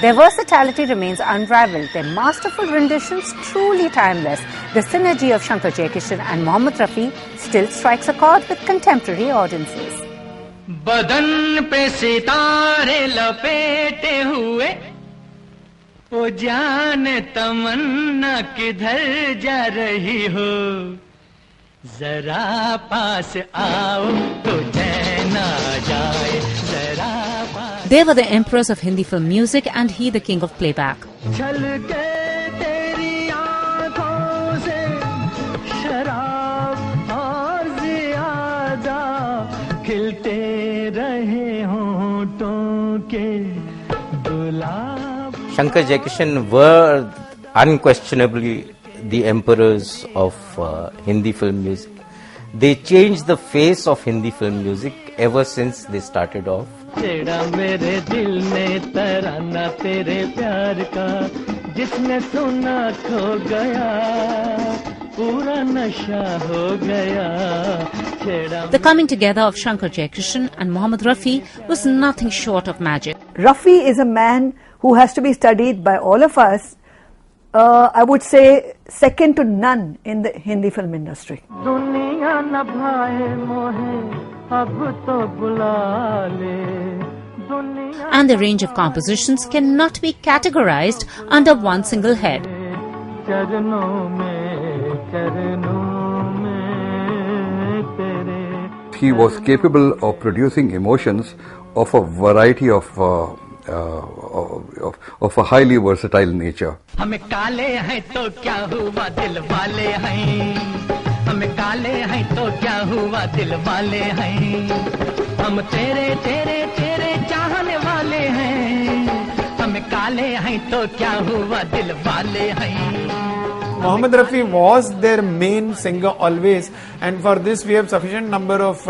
Their versatility remains unrivaled, their masterful renditions truly timeless. The synergy of Shankar Jaikishan and Mohammad Rafi still strikes a chord with contemporary audiences. बदन पे सितारे लपेटे हुए ओ जाने तमन्ना किधर जा रही हो जरा पास आओ तो चैन आ जाए जरा पास. They were the emperors of Hindi film music and he the king of playback. छलके तेरी आँखों से शराब और ज़ियादा खिलते रहे होंठों के गुलाब. Shankar Jaikishan were unquestionably the emperors of Hindi film music. They changed the face of Hindi film music ever since they started off. छेड़ा मेरे दिल ने तराना तेरे प्यार का जिसने सुना खो गया पूरा नशा हो गया. The coming together of Shankar Jaikishan and Mohammad Rafi was nothing short of magic. Rafi is a man who has to be studied by all of us. I would say second to none in the Hindi film industry. दुनिया न भाए मोहे अब तो बुला ले. And the range of compositions cannot be categorized under one single head. चरणों में तेरे. He was capable of producing emotions of a variety of a highly versatile nature. हमें काले हैं तो क्या हुआ दिल वाले हैं. हमें काले हैं तो क्या हुआ दिल वाले हैं. हम तेरे तेरे तेरे चाहने वाले हैं. हमें काले हैं तो क्या हुआ दिल वाले हैं. Mohammad Rafi was their main singer always, and for this we have sufficient number of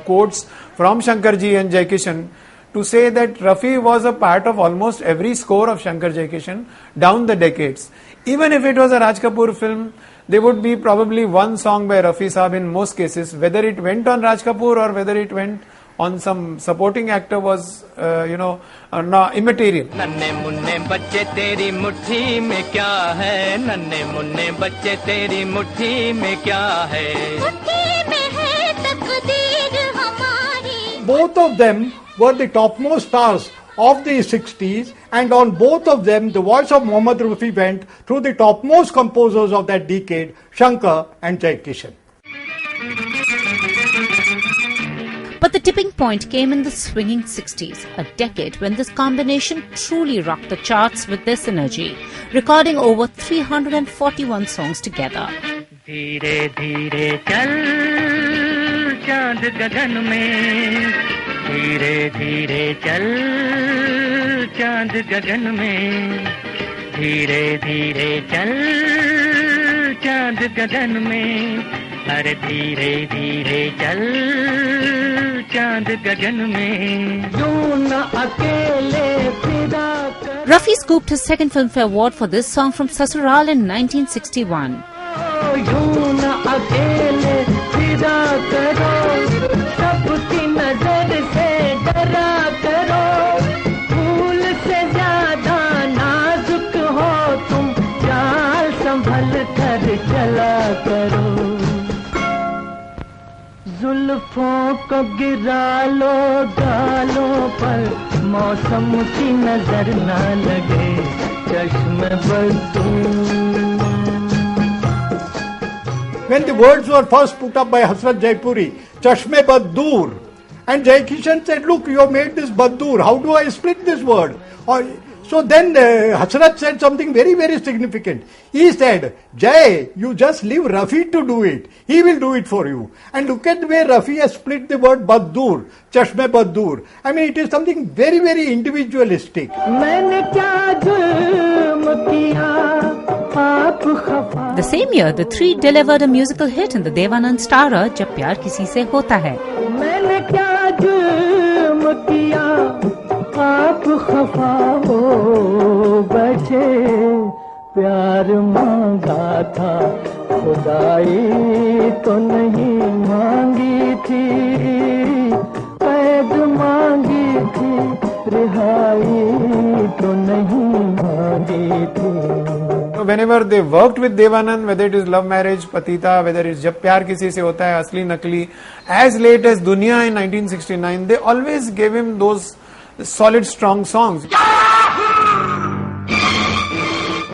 quotes from Shankar Ji and Jaikishan to say that Rafi was a part of almost every score of Shankar Jaikishan down the decades. Even if it was a Raj Kapoor film, there would be probably one song by Rafi Saab in most cases. Whether it went on Raj Kapoor or whether it went on some supporting actor was, immaterial. नन्हे मुन्ने बच्चे तेरी मुट्ठी में क्या है. नन्हे मुन्ने बच्चे तेरी मुट्ठी में क्या है. मुट्ठी में है तकदीर हमारी. Both of them were the topmost stars of the 60s, and on both of them the voice of Mohammad Rafi went through the topmost composers of that decade, Shankar and Jaikishan. But the tipping point came in the swinging 60s, a decade when this combination truly rocked the charts with their synergy, recording over 341 songs together. धीरे धीरे चल चांद गगन में. धीरे धीरे चल चांद गगन में. धीरे धीरे चल चांद गगन में. अरे धीरे धीरे चल चांद गगन में. यूं न अकेले फिदा कर. Rafi scooped his second Filmfare Award for this song from Sasural in 1961. यूं न अकेले फिदा करो. सबकी नजर से डरा करो. फूल से ज्यादा नाजुक हो तुम. चाल संभल कर चला करो. जुल्फों को गिरा लो गालों पर. मौसम की नजर ना लगे. चश्मे बदूं. When the words were first put up by Hasrat Jaipuri, Chashme Bad Dur, and Jaikishan said, look, you have made this Bad Dur, how do I split this word? So then Hasrat said something very, very significant. He said, Jai, you just leave Rafi to do it. He will do it for you. And look at the way Rafi has split the word Bad Dur, Chashme Bad Dur. I mean, it is something very, very individualistic. The same year, the three delivered a musical hit in the Devanand starrer, Jab Pyar Kisi Se Hota Hai. आप खफा हो बचे. प्यार मांगा था खुदाई तो नहीं मांगी थी. कैद मांगी थी रिहाई तो नहीं whenever they worked with Devanand, whether it is Love Marriage, Patita, whether it is Jab Pyar Kisi Se Hota Hai, Asli Nakli, as late as Dunya in 1969, they always gave him those solid, strong songs.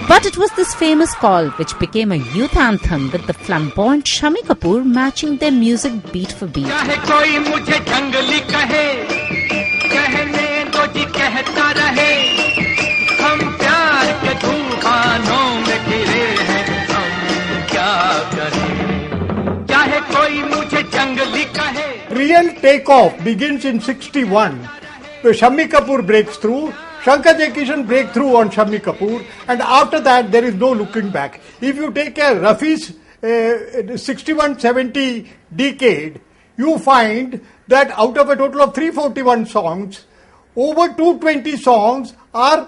But it was this famous call which became a youth anthem, with the flamboyant Shami Kapoor matching their music beat for beat. चाहे कोई मुझे जंगली कहे, कहने दो जी कहता रहे, हम प्यार के तूफानों में घिरे हैं, हम क्या करें, चाहे कोई मुझे जंगली कहे. Real takeoff begins in 61. Shami Kapoor breaks through. Shankar Jaikishan break through on Shami Kapoor, and after that there is no looking back. If you take a Rafi's 61-70 decade, you find that out of a total of 341 songs, over 220 songs are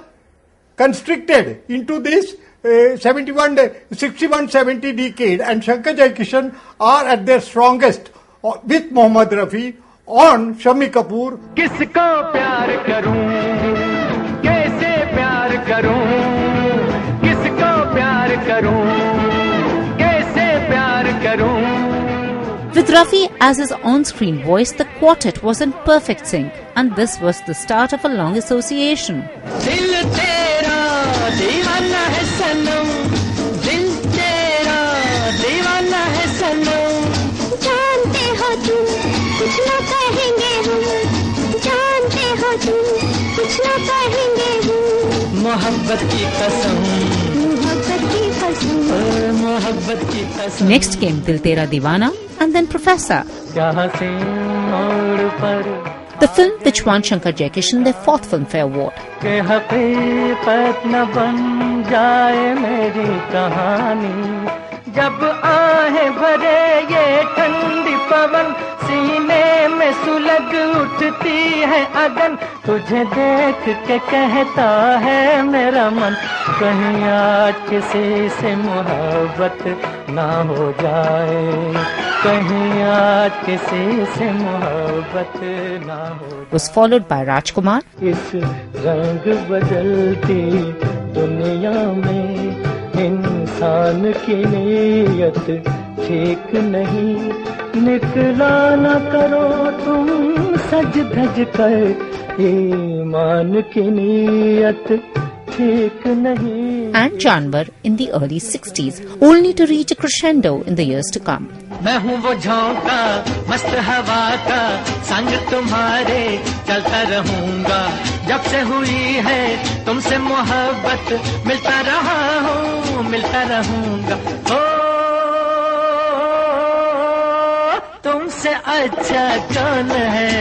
constricted into this 61-70 decade, and Shankar Jaikishan are at their strongest with Mohammad Rafi on Shami Kapoor. किसको प्यार करूं, कैसे प्यार करूं, किसको प्यार करूं, कैसे प्यार करूं. With Rafi as his on-screen voice, the quartet was in perfect sync, and this was the start of a long association. दिल तेरा दीवाना है सनम, दिल तेरा दीवाना है सनम. जानते हो तुम कुछ ना कहेंगे हम, जानते हो तुम कुछ ना कहेंगे हम. मोहब्बत की कसम, मोहब्बत की कसम. मोहब्बत की कसम. Next came Dil Tera Deewana and then Professor, क्या हसीन मोड़ पर the film which won Shankar Jaikishan their fourth Filmfare Award. के हकीकत न बन जाए मेरी कहानी, जब आहें भरे ये ठंडी पवन, सीने में सुलग उठती है अगन, तुझे देख के कहता है मेरा मन, कहीं आज किसी से मोहब्बत ना हो जाए, कहीं आज किसी से मोहब्बत ना हो. Was followed by Rajkumar, इस रंग बदलती दुनिया में इंसान की नीयत ठीक नहीं, निकला न करो तुम सज धज कर, ईमान की नीयत ठीक नहीं. and Janwar in the early 60s, only to reach a crescendo in the years to come. मैं हूँ वो झोंका मस्त हवा का, संग तुम्हारे चलता रहूंगा, जब से हुई है तुमसे मोहब्बत, मिलता रहा हूँ मिलता रहूंगा. ओ तुमसे अच्छा कौन है,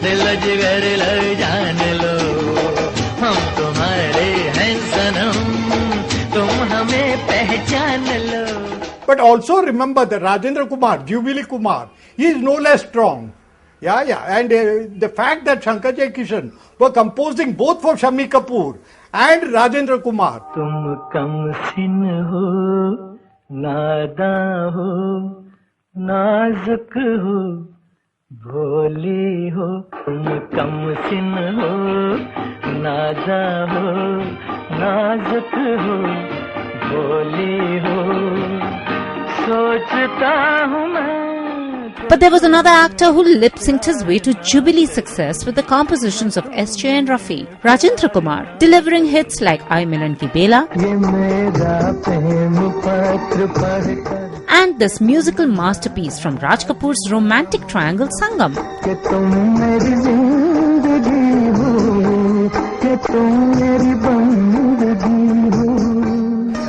दिल जिगर लग जान लो, हम तुम्हारे हैं सनम, तुम हमें पहचान लो. But also remember that Rajendra Kumar, Jubilee Kumar, he is no less strong. Yeah. And the fact that Shankar Jaikishan were composing both for Shami Kapoor and Rajendra Kumar. तुम कम सिन हो, नादां हो, नाजुक हो, भोली हो. तुम कम सिन हो, नादां हो, नाजुक हो, भोली हो. सोचता हूँ मैं. But there was another actor who lip-synced his way to Jubilee success with the compositions of S.J. and Rafi, Rajendra Kumar, delivering hits like Ay Milan Ki Bela and this musical masterpiece from Raj Kapoor's romantic triangle Sangam. कि तुम मेरी जिंदगी हो, कि तुम मेरी बंदगी हो.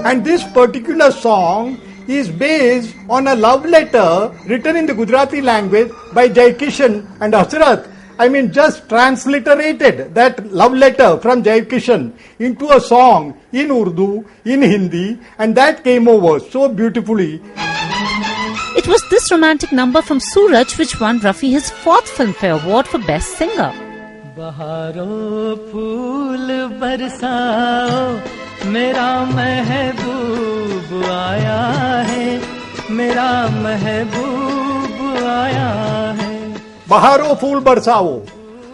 And this particular song is based on a love letter written in the Gujarati language by Jaikishan and Hasrat. I mean, just transliterated that love letter from Jaikishan into a song in Urdu, in Hindi, and that came over so beautifully. It was this romantic number from Suraj which won Rafi his fourth Filmfare Award for Best Singer. बहारों फूल बरसाओ, मेरा महबूब आया है, मेरा महबूब आया है. Baharo Fool Barsao.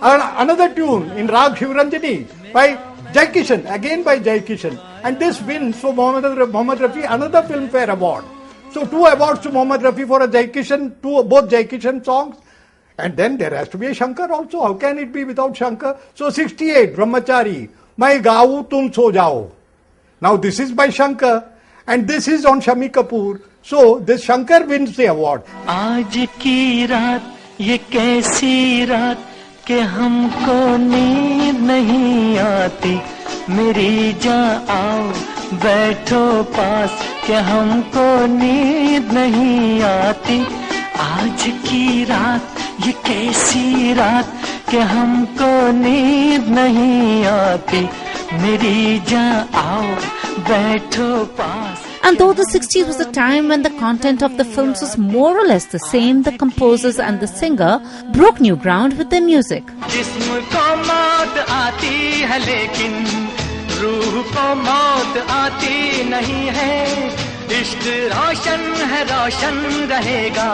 Another tune in Rag Shivranjani by Jai Kishan, again by Jai Kishan. And this wins for Mohammad Rafi another Filmfare Award. So 2 awards to Mohammad Rafi for a Jai Kishan, both Jai Kishan songs. And then there has to be a Shankar also. How can it be without Shankar? So 68, Brahmachari, Mai Gaau Tum So Jao. Now this is by Shankar and this is on Shami Kapoor. So this Shankar wins the award. आज की रात ये कैसी रात कि हमको नींद नहीं आती, मेरी जान आओ बैठो पास कि हमको नींद नहीं आती। आज की रात ये कैसी रात कि हमको नींद नहीं आती, मेरी जान आओ बैठो पास। And though the 60s was a time when the content of the films was more or less the same, the composers and the singer broke new ground with their music. जिस्म को मौत आती है लेकिन रूह को मौत आती नहीं है, इश्क रोशन है रोशन रहेगा,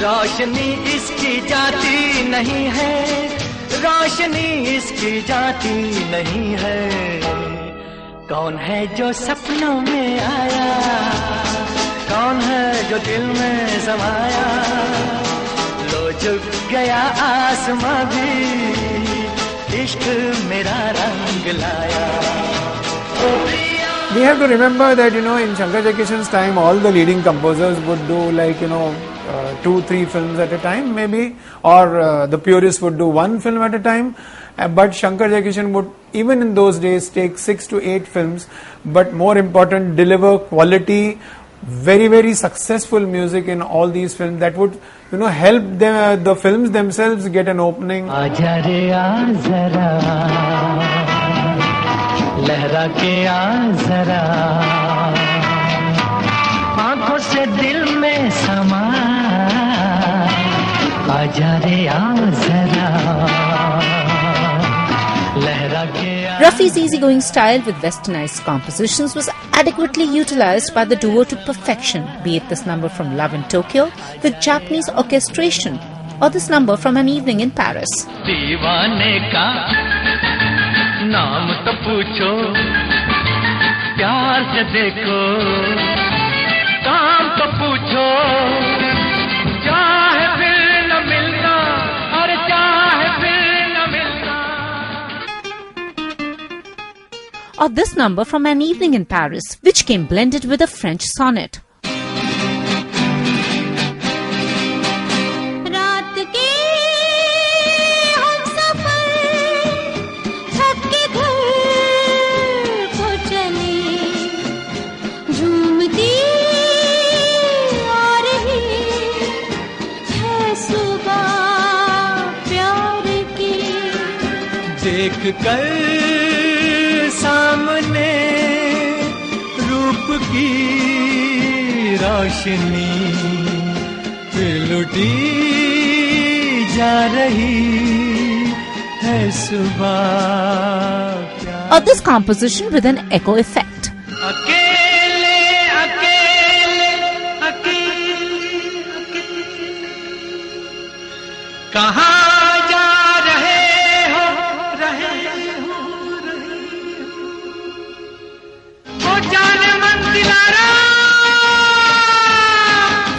रोशनी इसकी जाती नहीं है, रोशनी इसकी जाती नहीं है। कौन है जो सपनों में आया, कौन है जो दिल में समाया, लो झुक गया आसमां भी, इश्क मेरा रंग लाया। We have to remember that, in Shankar Jaikishan's time, all the leading composers would do 2-3 films at a time maybe, or the purists would do 1 film at a time. But Shankar Jaikishan would, even in those days, take 6 to 8 films, but more important, deliver quality, very, very successful music in all these films that would, help them, the films themselves get an opening. आजा रे आ जरा, लहरा के आ जरा, आंखों से दिल में समा, आजा रे आ जरा। Rafi's easygoing style with westernized compositions was adequately utilized by the duo to perfection, be it this number from Love in Tokyo with Japanese orchestration or this number from An Evening in Paris. दीवाने का नाम तो पूछो, प्यार से देखो, काम तो पूछो, चाहे फिर न मिलना और चाहे फिर न मिलना। Or this number from An Evening in Paris, which came blended with a French sonnet. देख कर सामने रूप की रोशनी लुटी जा रही है सुबह। Or this composition with an echo effect. अकेले अकेले अकेले कहाँ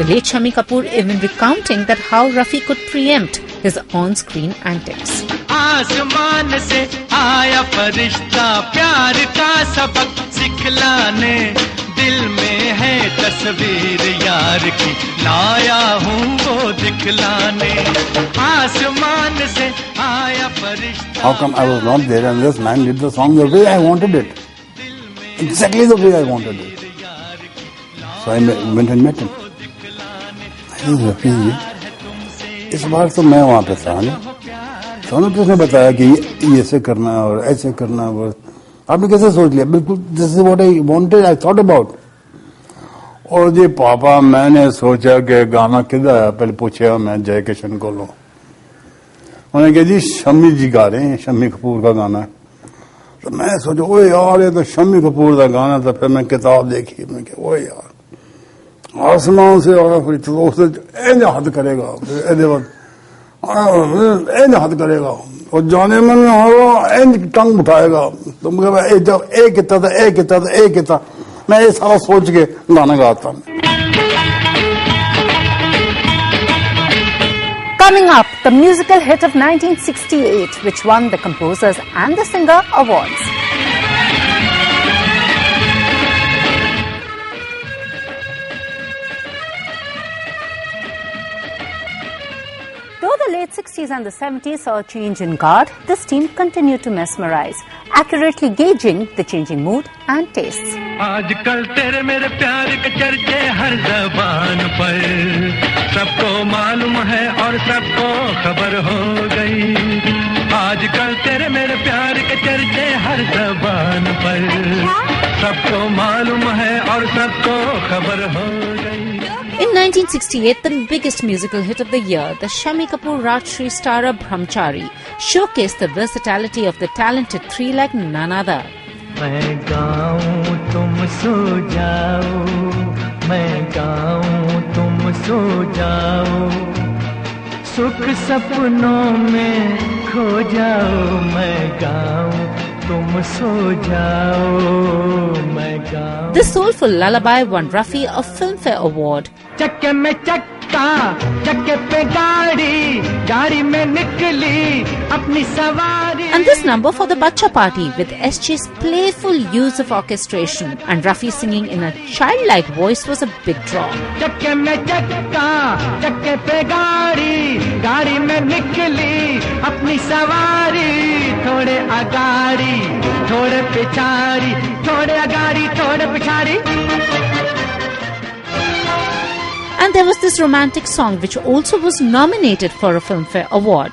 The late Shami Kapoor even recounting that how Rafi could preempt his on-screen antics. आसमान से आया फरिश्ता प्यार का सबक सिखलाने, दिल में है तस्वीर यार की लाया हूँ वो दिखलाने, आसमान से आया फरिश्ता। How come I was not there and this man did the song the way I wanted it? Exactly the way I wanted it. So I went and met him. Rafi ji, इस बार तो मैं वहाँ पे था ना, तो उसने बताया कि ये ऐसे करना और ऐसे करना, और आपने कैसे सोच लिया? बिल्कुल this is what I wanted, I thought about. और जी पापा, मैंने सोचा कि गाना किधर है, पहले पूछा मैं जय किशन को लो, उन्होंने कहा जी शम्मी जी गा रहे हैं, शम्मी कपूर का गाना है। तो मैं सोचा ओए यार ये तो शम्मी कपूर का गाना था। फिर मैं किताब देखी, मैं कहा ओए यार आसमान से आया फिर तो उसने हद करेगा, हद करेगा, और जाने मन में हो टंग उठाएगा तो मुझे जब एक हिता मैं ये सारा सोच के गाना गाता हूँ. Coming up, the musical hit of 1968, which won the Composers and the Singer Awards. Though the late 60s and the 70s saw a change in guard, this team continued to mesmerize, accurately gauging the changing mood and tastes. आजकल तेरे मेरे प्यार के चर्चे हर ज़बान पर, सबको मालूम है और सबको खबर हो गई. आजकल तेरे मेरे प्यार के चर्चे हर ज़बान पर, सबको मालूम है और सबको खबर हो गई. In 1968, the biggest musical hit of the year, the Shami Kapoor Rajshri starrer Brahmachari, showcased the versatility of the talented three like none other. मैं गाऊं तुम सो जाओ, मैं गाऊं तुम सो जाओ, सुख सपनों में खो जाओ, मैं गाऊं तुम सो जाओ, मैं गाऊं. This soulful lullaby won Rafi a Filmfare Award. चक्के में चक्का, चक्के पे गाड़ी, गाड़ी में निकली अपनी सवारी. And this number for the Bacha Party with SJ's playful use of orchestration and Rafi singing in a childlike voice was a big draw. चक्के में चक्का, चक्के पे गाड़ी, गाड़ी में निकली अपनी सवारी. थोड़े अगाड़ी, थोड़े पिछाड़ी, थोड़े अगाड़ी, थोड़े पिछाड़ी. And there was this romantic song which also was nominated for a Filmfare Award.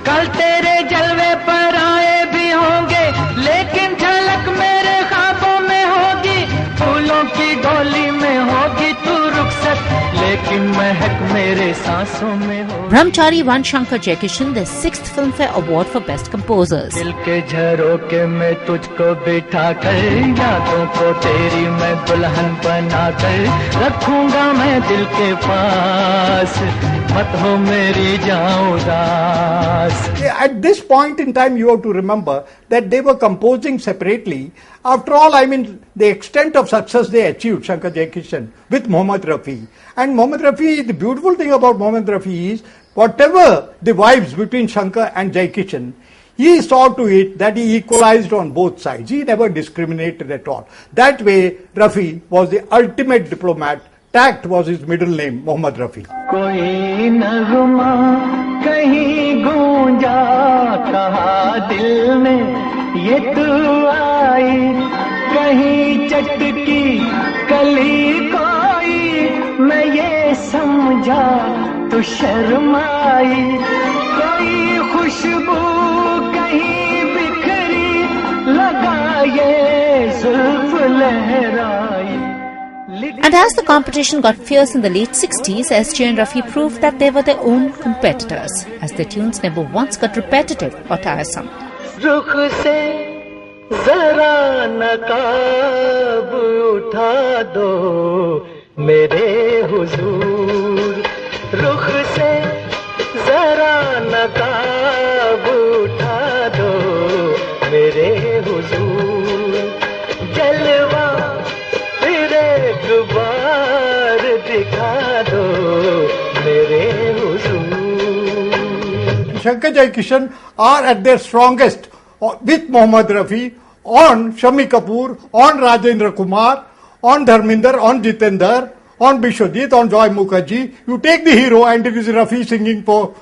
कल तेरे जलवे पर आए भी होंगे, लेकिन झलक मेरे ख्वाबों में होगी. फूलों की डोली में होगी तू रुखसत, लेकिन महक मेरे सांसों में होगी. Brahmachari won Shankar Jaikishan their 6th Filmfare Award for Best Composers. दिल के झरोके में तुझको बिठा कर, यादों को तेरी मैं दुल्हन बना कर रखूंगा मैं दिल के पास, मत हो मेरी जाऊं उदास. At this point in time, you have to remember that they were composing separately. After all, I mean, the extent of success they achieved, Shankar Jaikishan, with Mohammad Rafi. And Mohammad Rafi, the beautiful thing about Mohammad Rafi is, whatever the vibes between Shankar and Jaikishan, he saw to it that he equalized on both sides. He never discriminated at all. That way, Rafi was the ultimate diplomat. Tact was his middle name, Mohammad Rafi. कोई नगमा कहीं गूंजा, कहा दिल में ये तू आई, कहीं चटकी कली कोई, मैं ये समझा तो शर्माई. कोई खुशबू कहीं बिखरी, लगा ये जुल्फ लहराई. And as the competition got fierce in the late 60s, SJ and Rafi proved that they were their own competitors, as their tunes never once got repetitive or tiresome. रुख से जरा नकाब उठा दो मेरे हुजूर, रुख से जरा नकाब उठा दो मेरे हुजूर, जलवा फिर एक बार दिखा दो मेरे हुजूर. Shankar Jaikishan are at their strongest with Mohammad Rafi, on Shami Kapoor, on Rajendra Kumar, on Dharminder, on Jitendra, on Bishwajit, on Joy Mukherjee. You take the hero and it is Rafi singing for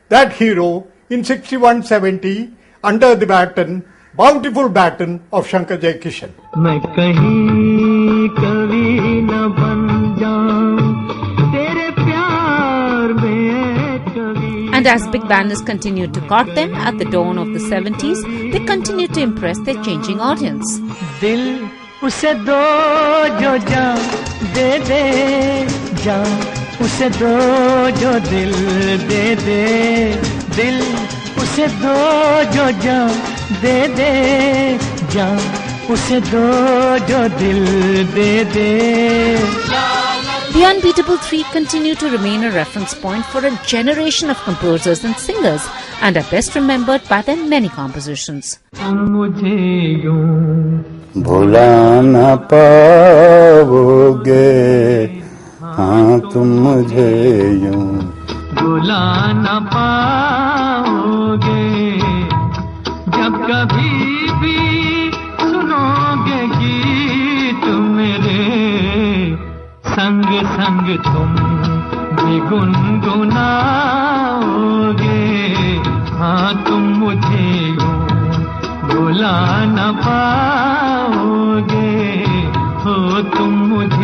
that hero in 61-70 under the baton, bountiful baton of Shankar Jaikishan. मैं कहीं कभी न बन जाऊं तेरे प्यार में कभी. And as big banners continued to court them at the dawn of the 70s, they continued to impress their changing audience. दिल उसे दो जो जान दे दे, जान उसे दो जो दिल दे दे, दिल उसे दो जो जान दे दे, जान उसे दो जो दिल दे दे. The Unbeatable Three continue to remain a reference point for a generation of composers and singers and are best remembered by their many compositions. भुला न पाओगे हाँ तुम मुझे यूं भुला न पाओगे जब कभी भी सुनोगे गीत मेरे संग संग तुम भी गुनगुनाओगे हाँ तुम मुझे यूं भुला न पाओगे हो तुम मुझे